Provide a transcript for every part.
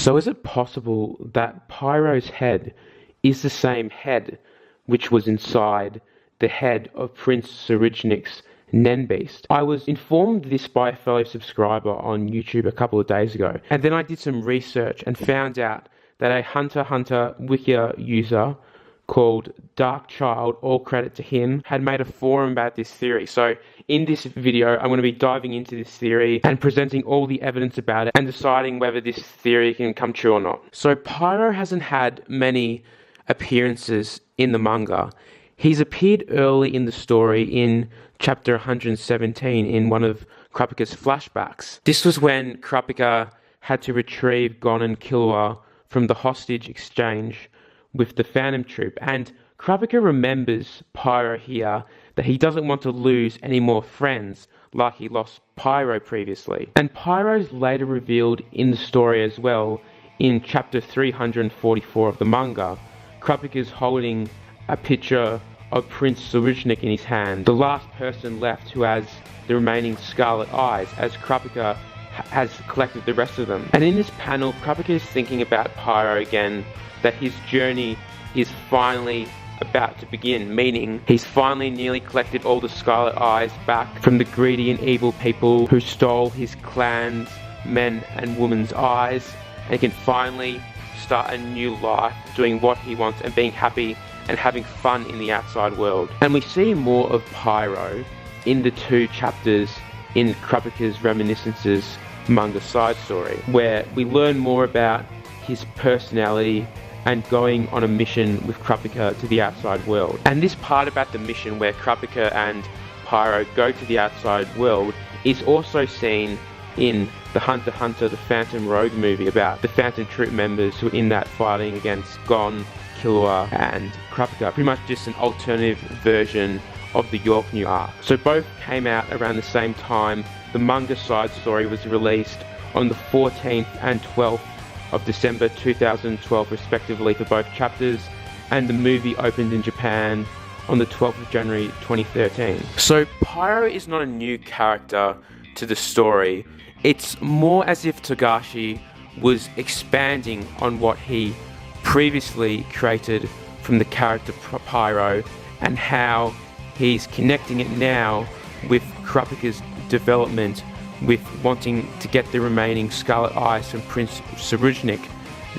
So is it possible that Pairo's head is the same head which was inside the head of Prince Tserreidnich's Nen Beast? I was informed this by a fellow subscriber on YouTube a couple of days ago, and then I did some research and found out that a Hunter x Hunter Wikia user called Dark Child, all credit to him, had made a forum about this theory. So in this video, I'm going to be diving into this theory and presenting all the evidence about it and deciding whether this theory can come true or not. So Pairo hasn't had many appearances in the manga. He's appeared early in the story in chapter 117 in one of Kurapika's flashbacks. This was when Kurapika had to retrieve Gon and Killua from the hostage exchange with the Phantom Troop, and Kurapika remembers Pairo here that he doesn't want to lose any more friends like he lost Pairo previously. And Pairo's later revealed in the story as well in chapter 344 of the manga. Kurapika's holding a picture of Prince Tserreidnich in his hand, the last person left who has the remaining scarlet eyes, as Kurapika has collected the rest of them. And in this panel, Kurapika is thinking about Pairo again, that his journey is finally about to begin, meaning he's finally nearly collected all the scarlet eyes back from the greedy and evil people who stole his clan's men and women's eyes, and he can finally start a new life doing what he wants and being happy and having fun in the outside world. And we see more of Pairo in the 2 chapters in Kurapika's Reminiscences manga side story, where we learn more about his personality and going on a mission with Kurapika to the outside world. And this part about the mission where Kurapika and Pairo go to the outside world is also seen in the Hunter x Hunter The Phantom Rogue movie about the Phantom Troop members who are in that fighting against Gon, Killua and Kurapika. Pretty much just an alternative version of the York New arc. So both came out around the same time. The manga side story was released on the 14th and 12th of December 2012 respectively for both chapters, and the movie opened in Japan on the 12th of January 2013. So Pairo is not a new character to the story. It's more as if Togashi was expanding on what he previously created from the character Pairo, and how he's connecting it now with Kurapika's development with wanting to get the remaining scarlet eyes from Prince Tserreidnich,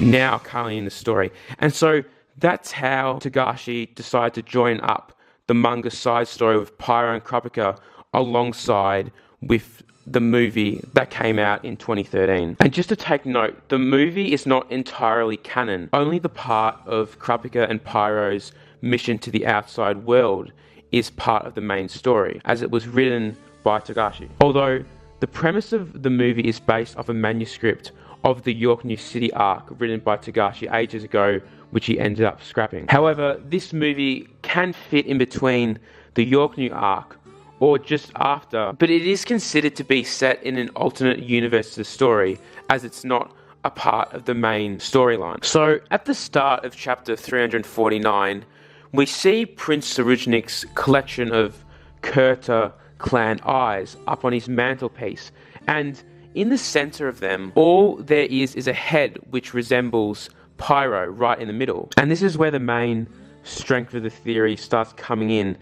now currently in the story. And so that's how Togashi decided to join up the manga side story with Pairo and Kurapika alongside with the movie that came out in 2013. And just to take note, the movie is not entirely canon. Only the part of Kurapika and Pairo's mission to the outside world is part of the main story, as it was written by Togashi. Although the premise of the movie is based off a manuscript of the York New City arc written by Togashi ages ago, which he ended up scrapping. However, this movie can fit in between the York New arc or just after, but it is considered to be set in an alternate universe to the story, as it's not a part of the main storyline. So at the start of chapter 349, we see Prince Tserreidnich's collection of Kurta clan eyes up on his mantelpiece, and in the center of them, all there is a head which resembles Pairo right in the middle. And this is where the main strength of the theory starts coming in.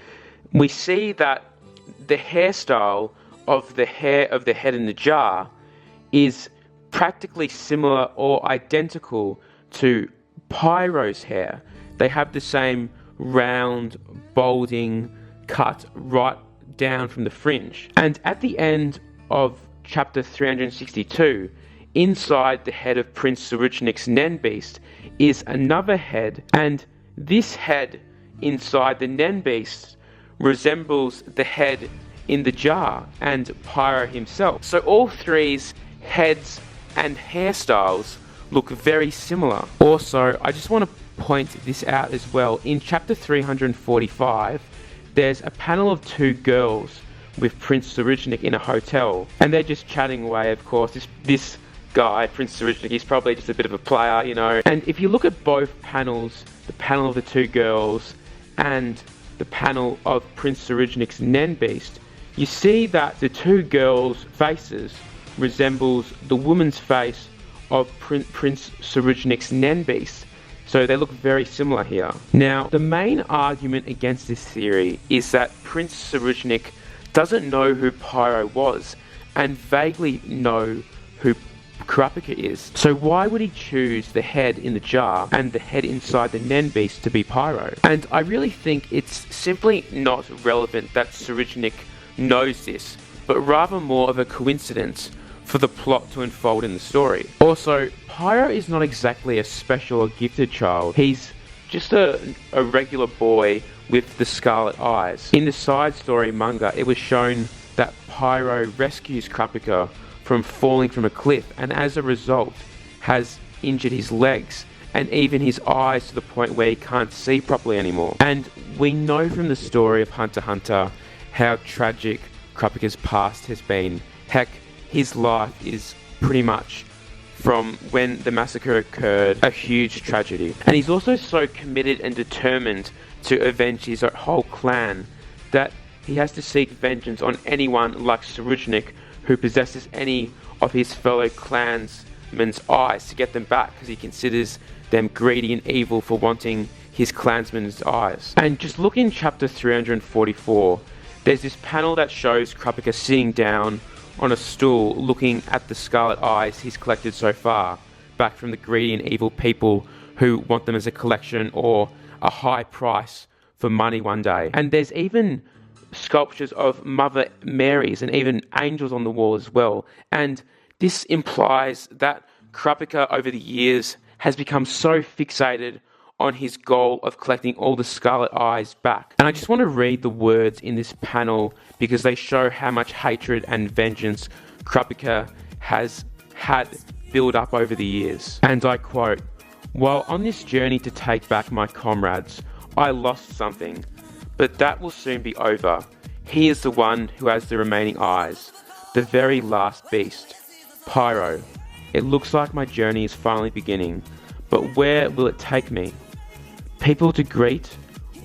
We see that the hairstyle of the hair of the head in the jar is practically similar or identical to Pairo's hair. They have the same round, balding cut right down from the fringe. And at the end of chapter 362, inside the head of Prince Tserreidnich's Nen Beast is another head, and this head inside the Nen Beast resembles the head in the jar and Pairo himself. So all three's heads and hairstyles look very similar. Also, I just want to point this out as well. In chapter 345, there's a panel of 2 girls with Prince Tserreidnich in a hotel, and they're just chatting away. Of course, this guy, Prince Tserreidnich, he's probably just a bit of a player, you know. And if you look at both panels, the panel of the 2 girls and the panel of Prince Tserreidnich's Nen Beast, you see that the 2 girls' faces resembles the woman's face of Prince Tserreidnich's Nen beast. So they look very similar here. Now, the main argument against this theory is that Prince Tserreidnich doesn't know who Pairo was and vaguely know who Kurapika is. So why would he choose the head in the jar and the head inside the Nen beast to be Pairo? And I really think it's simply not relevant that Tserreidnich knows this, but rather more of a coincidence for the plot to unfold in the story. Also, Pairo is not exactly a special or gifted child. He's just a regular boy with the scarlet eyes. In the side story manga, it was shown that Pairo rescues Kurapika from falling from a cliff, and as a result has injured his legs and even his eyes to the point where he can't see properly anymore. And we know from the story of Hunter x Hunter how tragic Kurapika's past has been. Heck, his life is pretty much, from when the massacre occurred, a huge tragedy. And he's also so committed and determined to avenge his whole clan that he has to seek vengeance on anyone like Tserreidnich who possesses any of his fellow clansmen's eyes to get them back, because he considers them greedy and evil for wanting his clansmen's eyes. And just look in chapter 344, there's this panel that shows Kurapika sitting down on a stool looking at the scarlet eyes he's collected so far, back from the greedy and evil people who want them as a collection or a high price for money one day. And there's even sculptures of Mother Marys and even angels on the wall as well. And this implies that Kurapika over the years has become so fixated on his goal of collecting all the scarlet eyes back. And I just want to read the words in this panel because they show how much hatred and vengeance Kurapika has had built up over the years. And I quote, "While on this journey to take back my comrades, I lost something, but that will soon be over. He is the one who has the remaining eyes, the very last beast. Pairo. It looks like my journey is finally beginning, but where will it take me? People to greet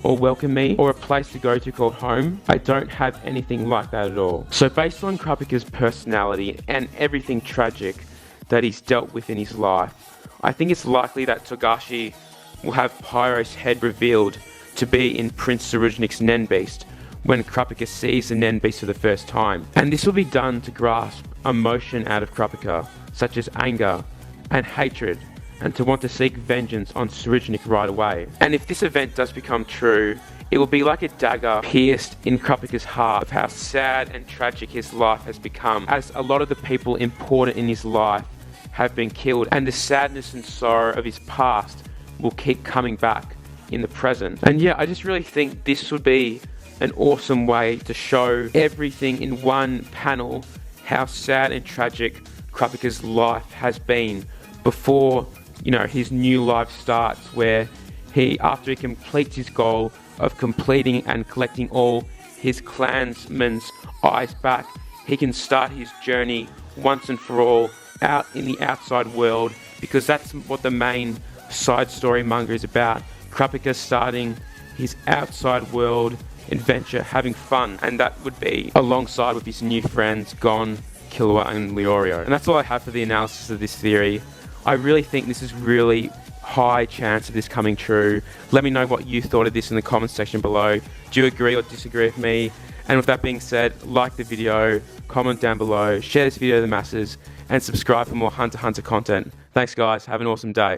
or welcome me, or a place to go to called home? I don't have anything like that at all." So based on Kurapika's personality and everything tragic that he's dealt with in his life, I think it's likely that Togashi will have Pairo's head revealed to be in Prince Tserreidnich's Nen beast when Kurapika sees the Nen beast for the first time. And this will be done to grasp emotion out of Kurapika, such as anger and hatred, and to want to seek vengeance on Tserreidnich right away. And if this event does become true, it will be like a dagger pierced in Kurapika's heart of how sad and tragic his life has become, as a lot of the people important in his life have been killed, and the sadness and sorrow of his past will keep coming back in the present. And yeah, I just really think this would be an awesome way to show everything in one panel, how sad and tragic Kurapika's life has been before, his new life starts, where after he completes his goal of completing and collecting all his clansmen's eyes back, he can start his journey once and for all out in the outside world, because that's what the main side story manga is about. Kurapika starting his outside world adventure, having fun, and that would be alongside with his new friends Gon, Killua and Leorio. And that's all I have for the analysis of this theory. I really think this is really high chance of this coming true. Let me know what you thought of this in the comments section below. Do you agree or disagree with me? And with that being said, like the video, comment down below, share this video to the masses, and subscribe for more Hunter x Hunter content. Thanks guys, have an awesome day.